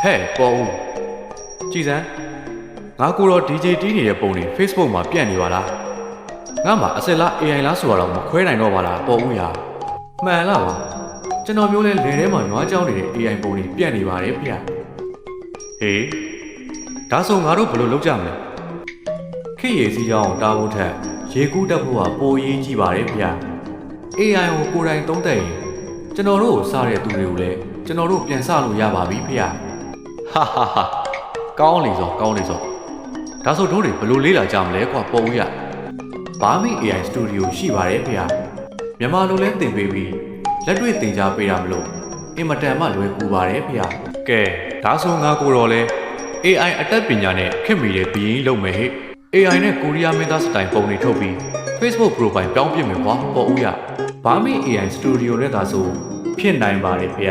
ဟဲ့ပေါ်ဦးကြည်စမ်းငါကိုတော့ DJ တီးနေတဲ့ပုံတွေ Facebook မှာပြန့်နေပါလားငါမှအစက်လား AI လားဆိုတော့မခွဲနိုင်တော့ပါလားပေါ်ဦးရမှန်လားပါကျွန်တော်မျိုးလဲလယ်ထဲမှာနွားကြောင်းနေတဲ့ AI ပုံတွေပြန့်နေပါတယ်ဗျဟေးဒါဆိုငါတို့ဘယ်လိုလုပ်ကြမလဲခေတ်ရည်စည်းကြောင်းတားဖို့ထက်ရေကူးတက်ဖို့ကပိုရေးကြည့်ပါတယ်ဗျ AI ကိုကိုယ်တိုင်သုံးသပ်ရင်ကျွန်တော်တို့စားတဲ့သူတွေကိုလည်းကျွန်တော်တို့ပြန်စလို့ရပါပြီဖေဟာဟာဟာကောင်းလေစောဒါဆိုတို့တွေဘယ်လိုလေးလာကြမလဲကွာပုံရဘာမီ AI Studio ရှိပါတယ်ဖေမြန်မာလိုလဲသင်ပေးပြီးလက်တွေ့သင်ကြားပေးတာမလို့အင်မတန်မှလွယ်ကူပါတယ်ဖေကဲဒါဆိုငါကိုတော့လဲ AI အတတ်ပညာနဲ့ခင်မီတဲ့ဘီရင်လုပ်မယ်ဟဲ့ AI နဲ့ကိုရီးယားမင်းသားစတိုင်ပုံတွေထုတ်ပြီး Facebook profile ပြောင်းပြမယ်ကွာပေါ်ဦးရဘာမီ AI Studio နဲ့ဒါဆိုဖြစ်နိုင်ပါတယ်ဖေ